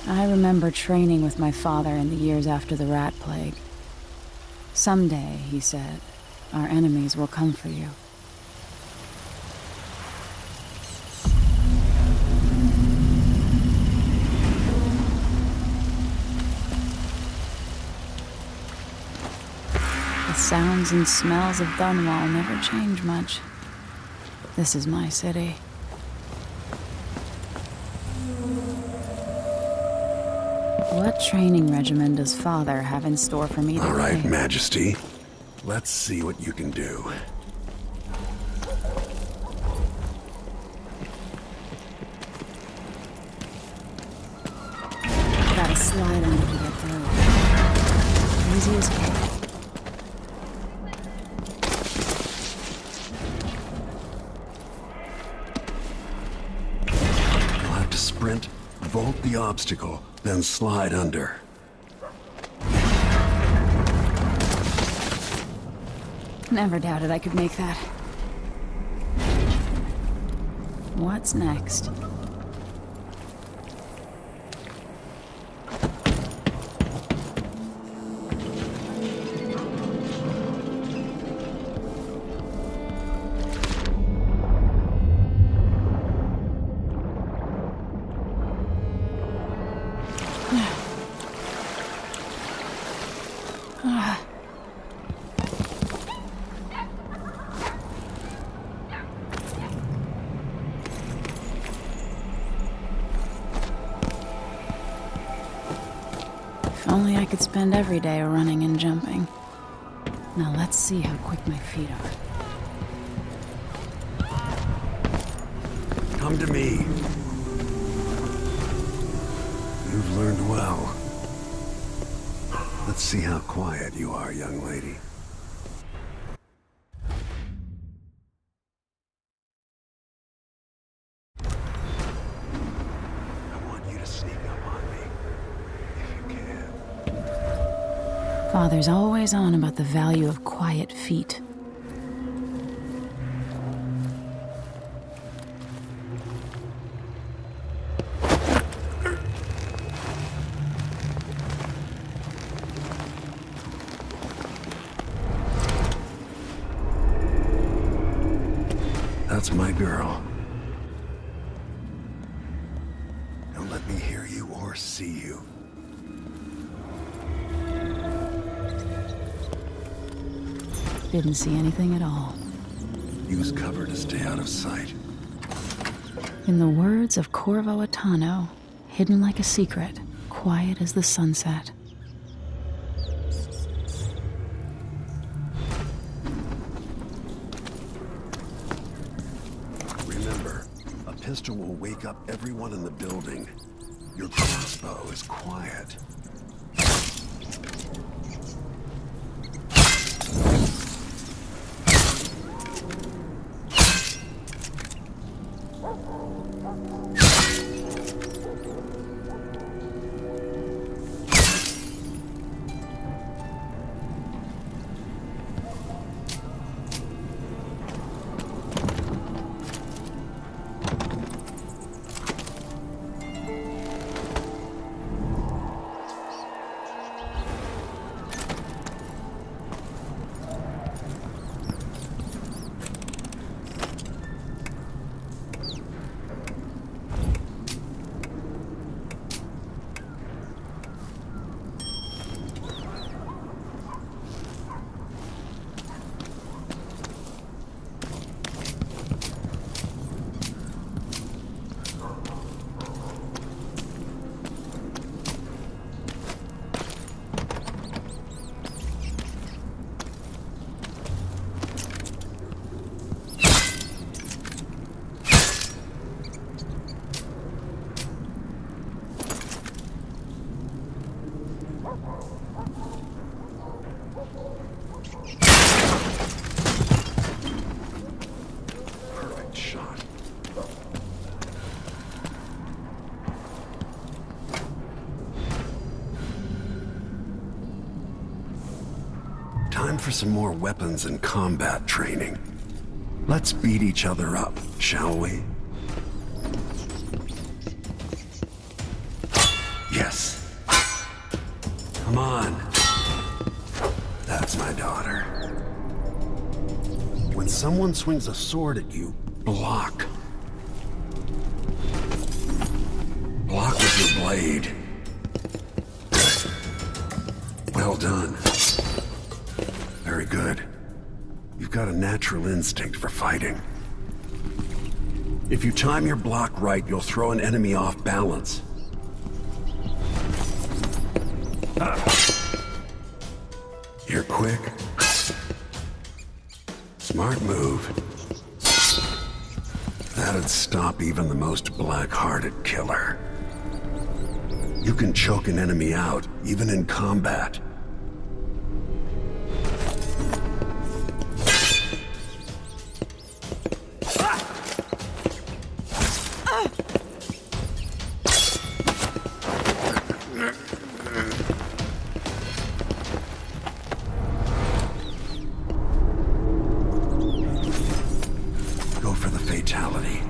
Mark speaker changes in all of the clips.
Speaker 1: I remember training with my father in the years after the rat plague. Someday, he said, our enemies will come for you. The sounds and smells of Dunwall never change much. This is my city. What training regimen does Father have in store for me today?
Speaker 2: All right, Majesty. Let's see what you can do.
Speaker 1: Gotta slide under to get through. Easy as cake.
Speaker 2: You'll have to sprint, vault the obstacle, then slide under.
Speaker 1: Never doubted I could make that. What's next? If only I could spend every day running and jumping. Now let's see how quick my feet are.
Speaker 2: Come to me. You've learned well. Let's see how quiet you are, young lady. I want you to sneak up on me, if you can.
Speaker 1: Father's always on about the value of quiet feet.
Speaker 2: That's my girl. Don't let me hear you or see you.
Speaker 1: Didn't see anything at all.
Speaker 2: Use cover to stay out of sight.
Speaker 1: In the words of Corvo Attano, hidden like a secret, quiet as the sunset.
Speaker 2: Remember, a pistol will wake up everyone in the building. Your crossbow is quiet. Perfect shot. Time for some more weapons and combat training. Let's beat each other up, shall we? Yeah. Yes. Come on. That's my daughter. When someone swings a sword at you, block. Block with your blade. Well done. Very good. You've got a natural instinct for fighting. If you time your block right, you'll throw an enemy off balance. You're quick. Smart move. That'd stop even the most black-hearted killer. You can choke an enemy out, even in combat. Go for the fatality.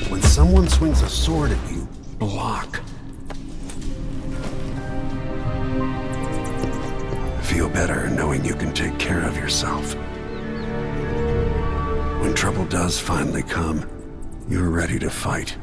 Speaker 2: When someone swings a sword at you, block. Feel better knowing you can take care of yourself. When trouble does finally come, you're ready to fight.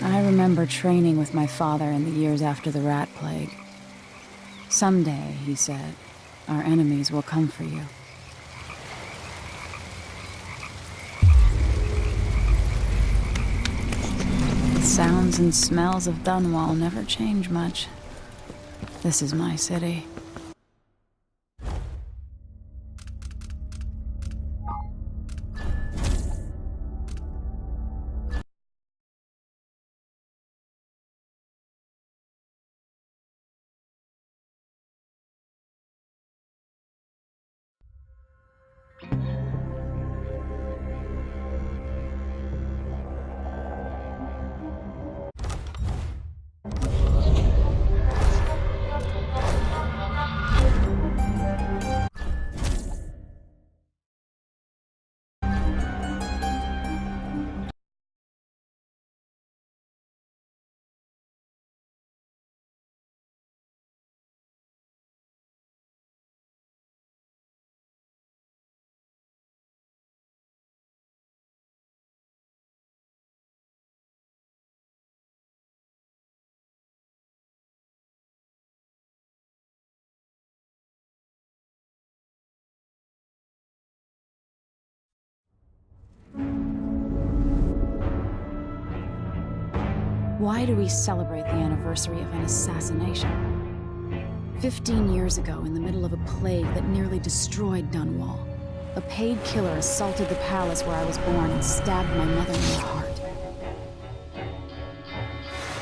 Speaker 1: I remember training with my father in the years after the rat plague. Someday, he said, our enemies will come for you. The sounds and smells of Dunwall never change much. This is my city. Why do we celebrate the anniversary of an assassination? 15 years ago, in the middle of a plague that nearly destroyed Dunwall, a paid killer assaulted the palace where I was born and stabbed my mother in the heart.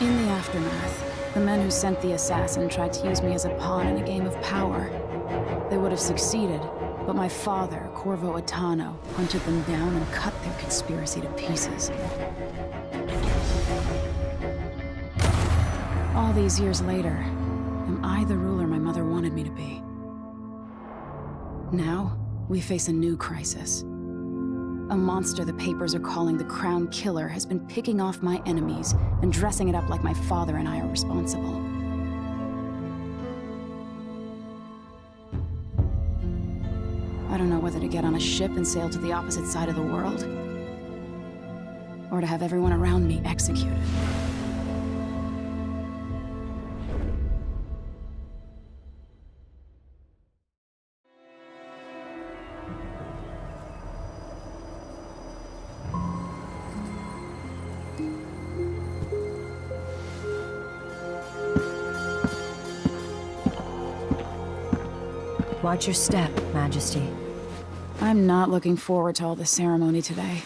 Speaker 1: In the aftermath, the men who sent the assassin tried to use me as a pawn in a game of power. They would have succeeded, but my father, Corvo Attano, hunted them down and cut their conspiracy to pieces. All these years later, am I the ruler my mother wanted me to be? Now, we face a new crisis. A monster the papers are calling the Crown Killer has been picking off my enemies and dressing it up like my father and I are responsible. I don't know whether to get on a ship and sail to the opposite side of the world, or to have everyone around me executed.
Speaker 3: Watch your step, Majesty.
Speaker 1: I'm not looking forward to all the ceremony today.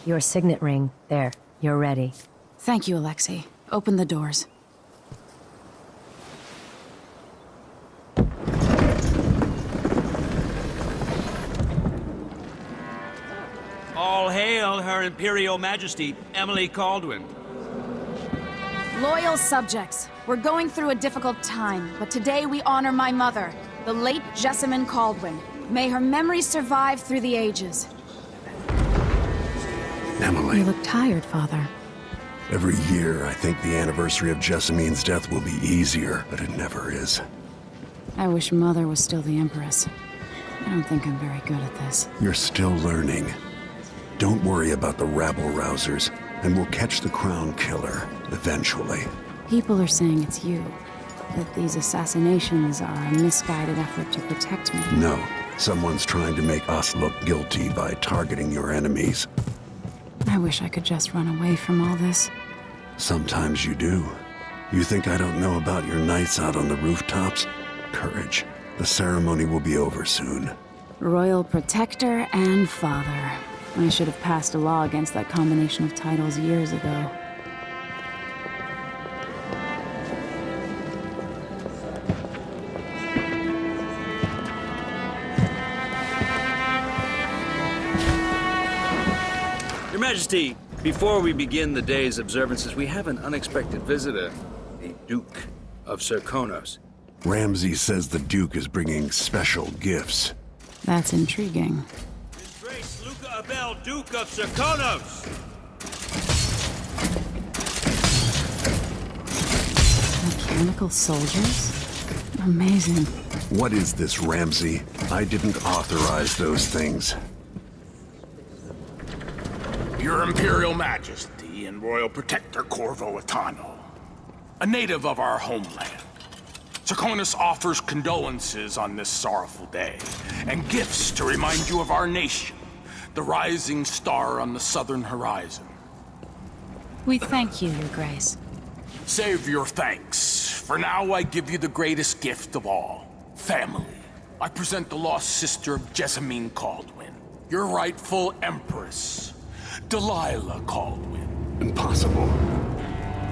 Speaker 3: Your signet ring. There. You're ready.
Speaker 1: Thank you, Alexei. Open the doors.
Speaker 4: All hail Her Imperial Majesty, Emily Caldwin.
Speaker 1: Loyal subjects, we're going through a difficult time, but today we honor my mother, the late Jessamine Caldwin. May her memory survive through the ages.
Speaker 2: Emily.
Speaker 1: You look tired, Father.
Speaker 2: Every year, I think the anniversary of Jessamine's death will be easier, but it never is.
Speaker 1: I wish Mother was still the Empress. I don't think I'm very good at this.
Speaker 2: You're still learning. Don't worry about the rabble-rousers, and we'll catch the Crown Killer, eventually.
Speaker 1: People are saying it's you. That these assassinations are a misguided effort to protect me.
Speaker 2: No, someone's trying to make us look guilty by targeting your enemies.
Speaker 1: I wish I could just run away from all this.
Speaker 2: Sometimes you do. You think I don't know about your nights out on the rooftops? Courage. The ceremony will be over soon.
Speaker 1: Royal Protector and Father. I should have passed a law against that combination of titles years ago.
Speaker 4: Your Majesty, before we begin the day's observances, we have an unexpected visitor, the Duke of Serkonos.
Speaker 2: Ramsay says the Duke is bringing special gifts.
Speaker 1: That's intriguing.
Speaker 4: His Grace Luca Abel, Duke of Serkonos!
Speaker 1: Mechanical soldiers? Amazing.
Speaker 2: What is this, Ramsay? I didn't authorize those things.
Speaker 5: Your Imperial Majesty and Royal Protector Corvo Atano, a native of our homeland. Serkonos offers condolences on this sorrowful day, and gifts to remind you of our nation, the rising star on the southern horizon.
Speaker 1: We thank you, Your Grace.
Speaker 5: Save your thanks. For now, I give you the greatest gift of all, family. I present the lost sister of Jessamine Caldwin, your rightful Empress, Delilah Caldwin.
Speaker 2: Impossible.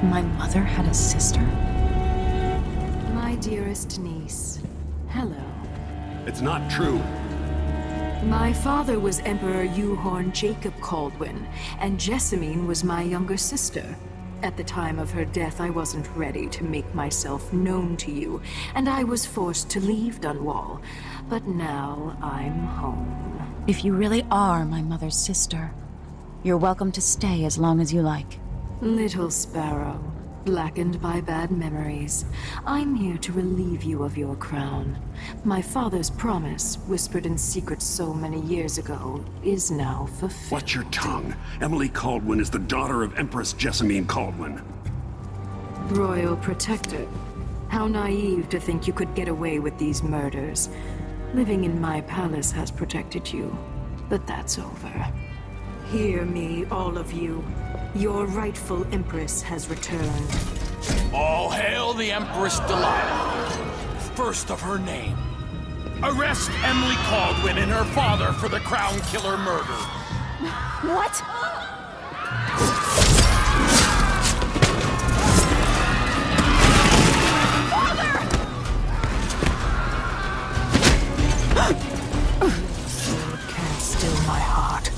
Speaker 1: My mother had a sister?
Speaker 6: My dearest niece, hello.
Speaker 2: It's not true.
Speaker 6: My father was Emperor Yuhorn Jacob Caldwin, and Jessamine was my younger sister. At the time of her death, I wasn't ready to make myself known to you, and I was forced to leave Dunwall. But now I'm home.
Speaker 1: If you really are my mother's sister, you're welcome to stay as long as you like.
Speaker 6: Little sparrow, blackened by bad memories, I'm here to relieve you of your crown. My father's promise, whispered in secret so many years ago, is now fulfilled.
Speaker 2: Watch your tongue. Emily Caldwin is the daughter of Empress Jessamine Caldwin.
Speaker 6: Royal Protector, how naive to think you could get away with these murders. Living in my palace has protected you, but that's over. Hear me, all of you. Your rightful Empress has returned.
Speaker 5: All hail the Empress Delilah, first of her name. Arrest Emily Caldwin and her father for the Crown Killer murder.
Speaker 1: What?
Speaker 6: Sword can't still my heart.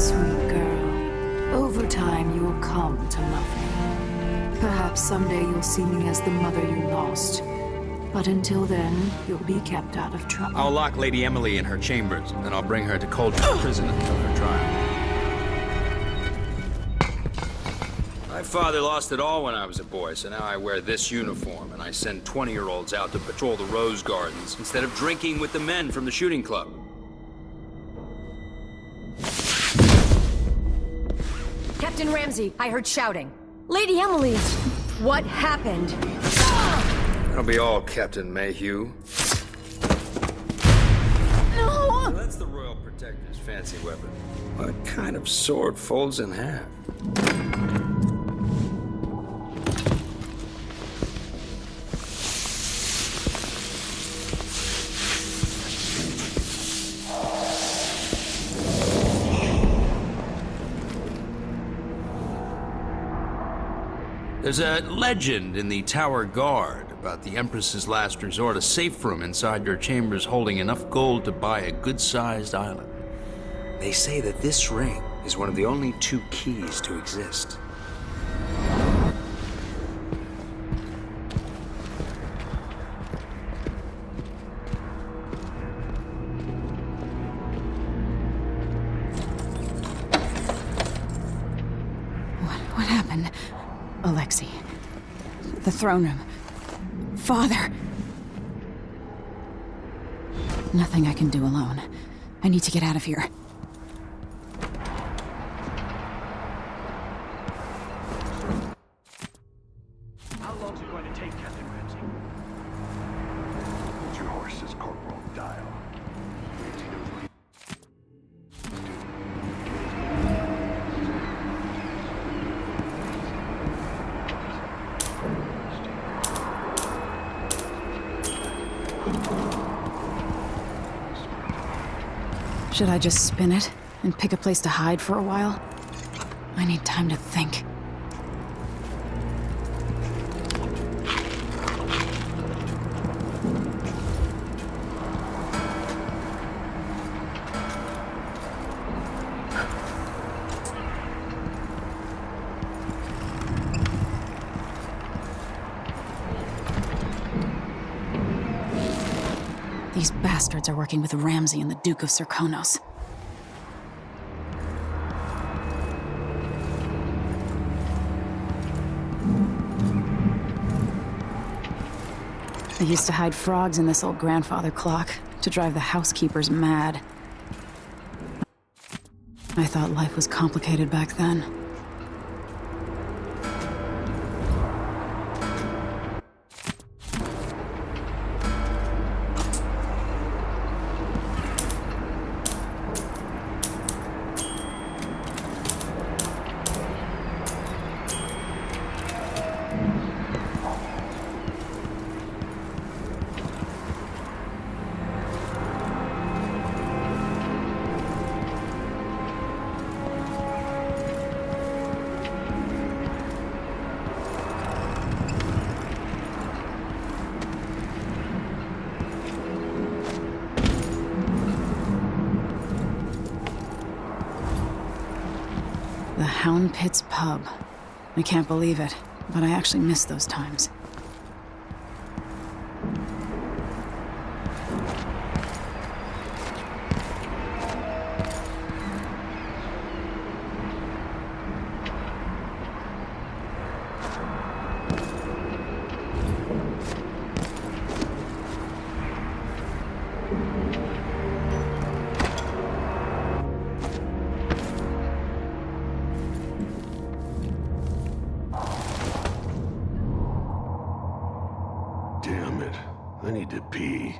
Speaker 6: Sweet girl. Over time, you'll come to love me. Perhaps someday you'll see me as the mother you lost. But until then, you'll be kept out of trouble.
Speaker 4: I'll lock Lady Emily in her chambers, and then I'll bring her to Cauldron Prison until her trial. My father lost it all when I was a boy, so now I wear this uniform, and I send 20-year-olds out to patrol the rose gardens instead of drinking with the men from the shooting club.
Speaker 3: Captain Ramsey, I heard shouting. Lady Emily, what happened?
Speaker 4: That'll be all, Captain Mayhew.
Speaker 1: No!
Speaker 4: That's the Royal Protector's fancy weapon. What kind of sword folds in half? There's a legend in the Tower Guard about the Empress's last resort, a safe room inside your chambers holding enough gold to buy a good-sized island. They say that this ring is one of the only 2 keys to exist.
Speaker 1: What happened? Alexei. The throne room. Father. Nothing I can do alone. I need to get out of here.
Speaker 7: How long's it going to take, Captain Ramsey?
Speaker 2: Hold your horses, Corporal. Dial. Ramsey knows what he...
Speaker 1: Should I just spin it and pick a place to hide for a while? I need time to think. These bastards are working with Ramsey and the Duke of Serkonos. I used to hide frogs in this old grandfather clock to drive the housekeepers mad. I thought life was complicated back then. The Hound Pits pub. I can't believe it, but I actually miss those times.
Speaker 2: Damn it. I need to pee.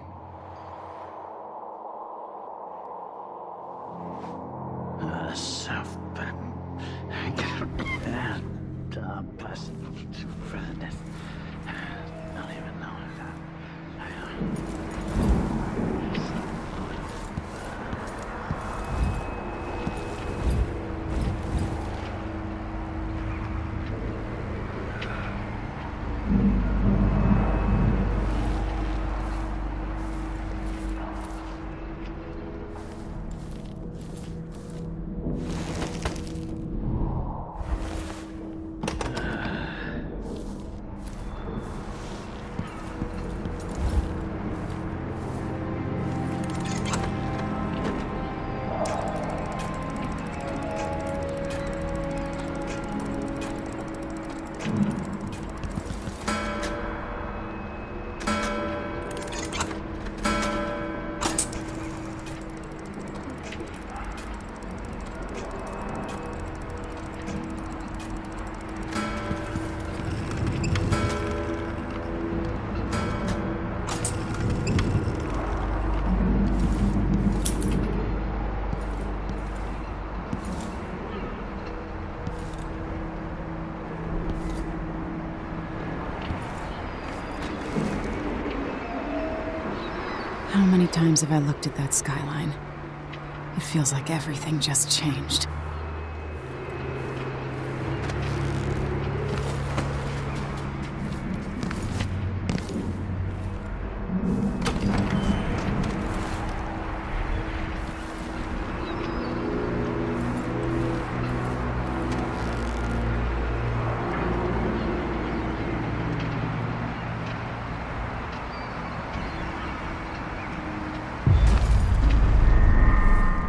Speaker 1: How many times have I looked at that skyline? It feels like everything just changed.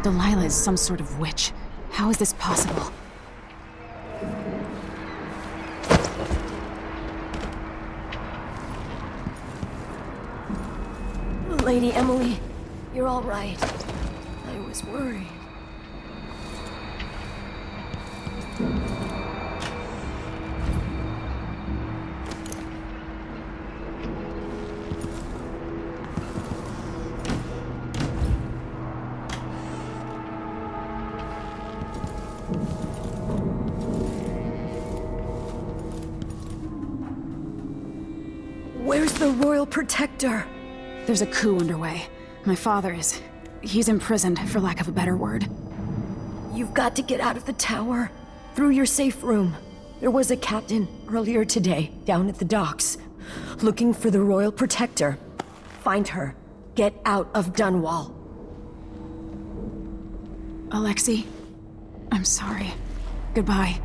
Speaker 1: Delilah is some sort of witch. How is this possible?
Speaker 3: Lady Emily, you're all right. I was worried. Where's the Royal Protector?
Speaker 1: There's a coup underway. My father is... he's imprisoned, for lack of a better word.
Speaker 3: You've got to get out of the tower. Through your safe room. There was a captain earlier today, down at the docks. Looking for the Royal Protector. Find her. Get out of Dunwall.
Speaker 1: Alexei, I'm sorry. Goodbye.